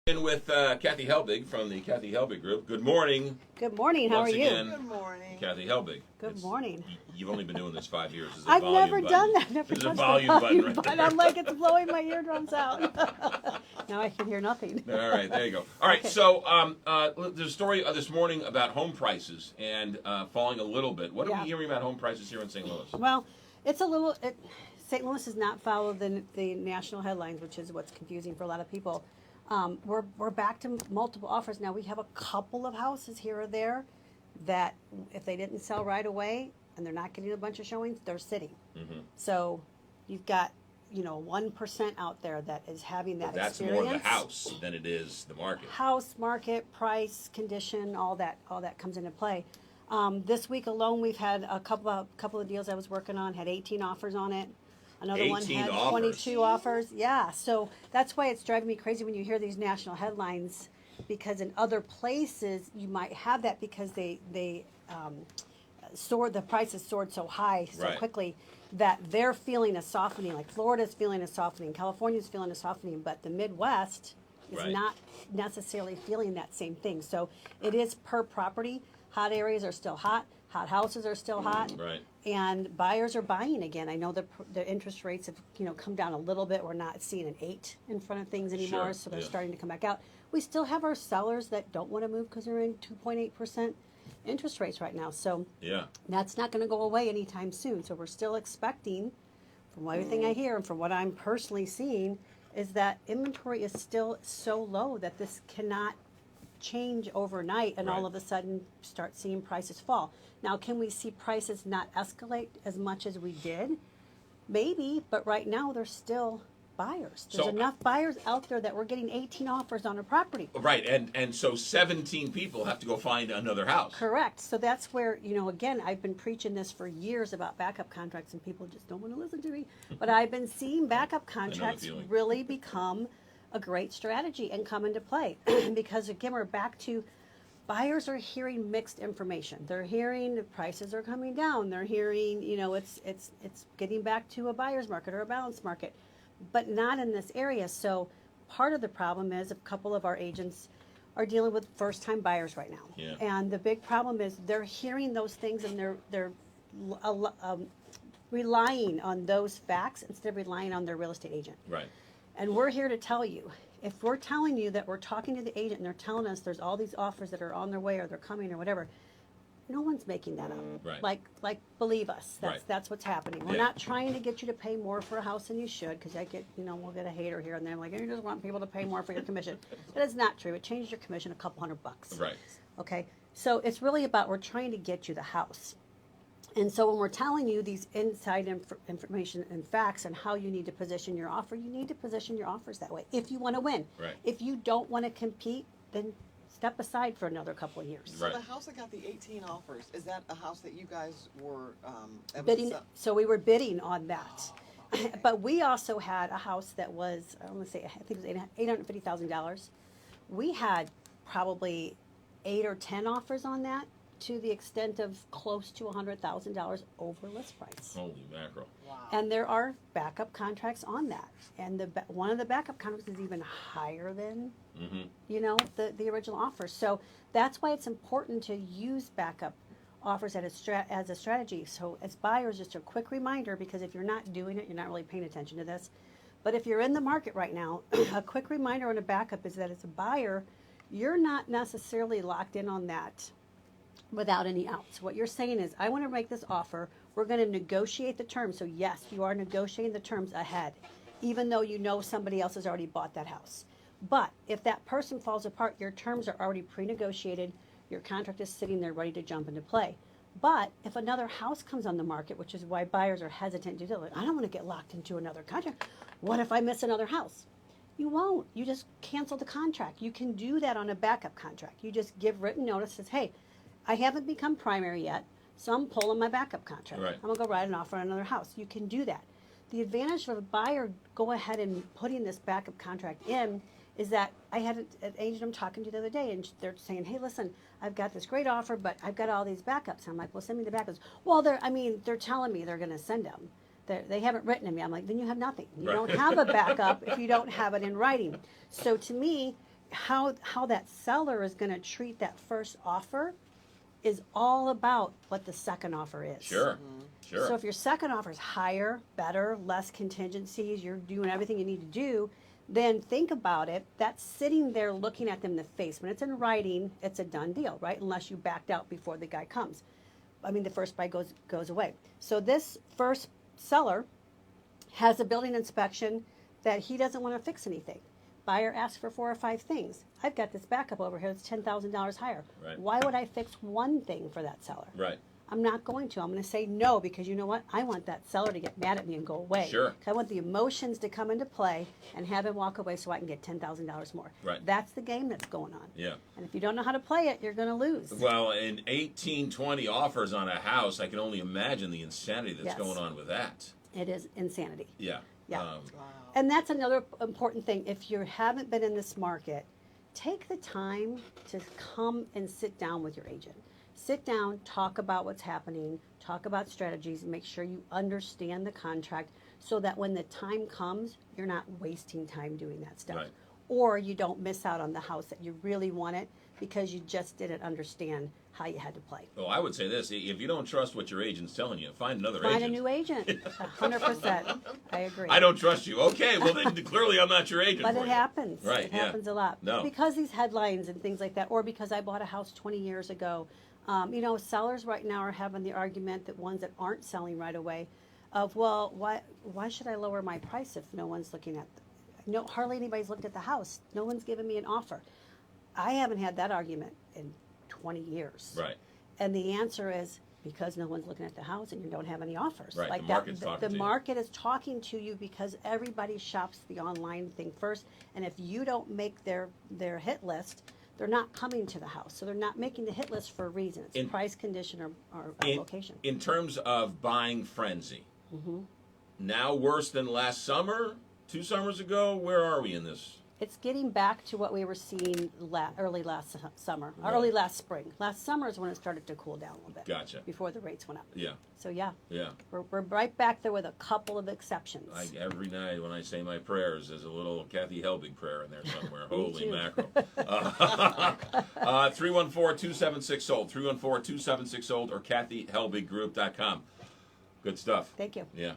In with Kathy Helbig from the Kathy Helbig Group. Good morning. Good morning. How are you? Again, Good morning. Kathy Helbig. Good morning. You've only been doing this 5 years. I've never done that. Never There's a touched volume the button volume right button. there. I'm like, it's blowing my eardrums out. Now I can hear nothing. All right, there you go. All right, Okay. so there's a story this morning about home prices and falling a little bit. What are Yeah. we hearing about home prices here in St. Louis? Well, it's a little. St. Louis has not followed the national headlines, which is what's confusing for a lot of people. We're back to multiple offers now. We have a couple of houses here or there that if they didn't sell right away and they're not getting a bunch of showings, they're sitting. Mm-hmm. So you've got 1% out there that is having that That's experience. more the house than it is the market. House, market, price, condition, all that comes into play. This week alone, we've had a couple of deals I was working on, had 18 offers on it. Another one 18 had offers. 22 offers. Yeah, so that's why it's driving me crazy when you hear these national headlines, because in other places you might have that because the prices soared so high so Right. quickly that they're feeling a softening. Like Florida's feeling a softening, California's feeling a softening, but the Midwest is Right. not necessarily feeling that same thing. So it is per property. Hot areas are still hot. Hot houses are still hot. Right. And buyers are buying again. I know the interest rates have come down a little bit. We're not seeing an 8 in front of things anymore, Sure, so they're yeah. starting to come back out. We still have our sellers that don't want to move because they're in 2.8% interest rates right now. So Yeah. that's not going to go away anytime soon. So we're still expecting, from everything I hear and from what I'm personally seeing, is that inventory is still so low that this cannot change overnight and all Right. of a sudden start seeing prices fall. Now, can we see prices not escalate as much as we did? Maybe, but right now there's still buyers. There's So- enough buyers out there that we're getting 18 offers on a property. Right, and so 17 people have to go find another house. Correct. So that's where, again, I've been preaching this for years about backup contracts and people just don't want to listen to me. But I've been seeing backup contracts feeling. really become a great strategy and come into play. Because again, we're back to buyers are hearing mixed information. They're hearing the prices are coming down. They're hearing, it's getting back to a buyer's market or a balanced market, but not in this area. So part of the problem is a couple of our agents are dealing with first-time buyers right now. Yeah. And the big problem is they're hearing those things and they're relying on those facts instead of relying on their real estate agent. Right. And we're here to tell you, if we're telling you that we're talking to the agent and they're telling us there's all these offers that are on their way or they're coming or whatever, no one's making that up. Right. Like believe us, Right. that's what's happening. We're Yeah. not trying to get you to pay more for a house than you should, because I get, we'll get a hater here and there like, you just want people to pay more for your commission. That is not true. It changes your commission a couple $100. Right. Okay, so it's really about we're trying to get you the house. And so when we're telling you these inside information and facts and how you need to position your offer, you need to position your offers that way if you want to win. Right. If you don't want to compete, then step aside for another couple of years. Right. So the house that got the 18 offers, is that a house that you guys were Bidding, so we were bidding on that. But we also had a house that was, I want to say, I think it was $850,000. We had probably 8 or 10 offers on that, to the extent of close to $100,000 over list price. Holy mackerel. Wow. And there are backup contracts on that. And one of the backup contracts is even higher than, Mm-hmm. the original offer. So that's why it's important to use backup offers as a strategy. So as buyers, just a quick reminder, because if you're not doing it, you're not really paying attention to this. But if you're in the market right now, a quick reminder on a backup is that as a buyer, you're not necessarily locked in on that without any outs. What you're saying is, I want to make this offer. We're going to negotiate the terms. So yes, you are negotiating the terms ahead, even though you know somebody else has already bought that house. But if that person falls apart, your terms are already pre-negotiated. Your contract is sitting there ready to jump into play. But if another house comes on the market, which is why buyers are hesitant to do it, I don't want to get locked into another contract. What if I miss another house? You won't. You just cancel the contract. You can do that on a backup contract. You just give written notice, says, hey, I haven't become primary yet, so I'm pulling my backup contract. Right. I'm going to go write an offer on another house. You can do that. The advantage of a buyer go ahead and putting this backup contract in is that I had an agent I'm talking to the other day, and they're saying, hey, listen, I've got this great offer, but I've got all these backups. And I'm like, well, send me the backups. Well, they're telling me they're going to send them. They haven't written to me. I'm like, then you have nothing. You Right. don't have a backup if you don't have it in writing. So to me, how that seller is going to treat that first offer is all about what the second offer is. Sure. Sure. So if your second offer is higher, better, less contingencies, you're doing everything you need to do, then think about it. That's sitting there looking at them in the face. When it's in writing, it's a done deal, right? Unless you backed out before the guy comes. I mean, the first buy goes away. So this first seller has a building inspection that he doesn't want to fix anything. Buyer asks for 4 or 5 things. I've got this backup over here that's $10,000 higher. Right. Why would I fix one thing for that seller? Right. I'm not going to. I'm going to say no, because you know what? I want that seller to get mad at me and go away. Sure. 'Cause I want the emotions to come into play and have him walk away so I can get $10,000 more. Right. That's the game that's going on. Yeah. And if you don't know how to play it, you're going to lose. Well, in 18, 20 offers on a house, I can only imagine the insanity that's Yes. going on with that. It is insanity. Yeah. Yeah. Wow. And that's another important thing. If you haven't been in this market, take the time to come and sit down with your agent. Sit down, talk about what's happening, talk about strategies, and make sure you understand the contract so that when the time comes, you're not wasting time doing that stuff. Right. Or you don't miss out on the house that you really wanted because you just didn't understand how you had to play. Well, I would say this: if you don't trust what your agent's telling you, find another Find agent. a new agent. 100%. I agree. I don't trust you. Okay, well then clearly I'm not your agent. But for it you. happens. Right, It yeah. happens a lot. No. Because these headlines and things like that, or because I bought a house 20 years ago. You know, sellers right now are having the argument that ones that aren't selling right away of, well, why should I lower my price if no one's looking at no, hardly anybody's looked at the house. No one's given me an offer. I haven't had that argument in 20 years. Right. And the answer is because no one's looking at the house and you don't have any offers. Right, Like the that, market's talking the to you. market is talking to you because everybody shops the online thing first. And if you don't make their hit list, they're not coming to the house. So they're not making the hit list for a reason. It's In- price, condition, or In, location. in terms of buying frenzy, Mm-hmm. now worse than last summer, 2 summers ago. Where are we in this? It's getting back to what we were seeing early last summer, Right. early last spring. Last summer is when it started to cool down a little bit. Gotcha. Before the rates went up. Yeah. So yeah, Yeah. we're right back there with a couple of exceptions. Every night when I say my prayers, there's a little Kathy Helbig prayer in there somewhere. Holy too. mackerel. 314-276-SOLD, 314-276-SOLD, or KathyHelbigGroup.com. Good stuff. Thank you. Yeah.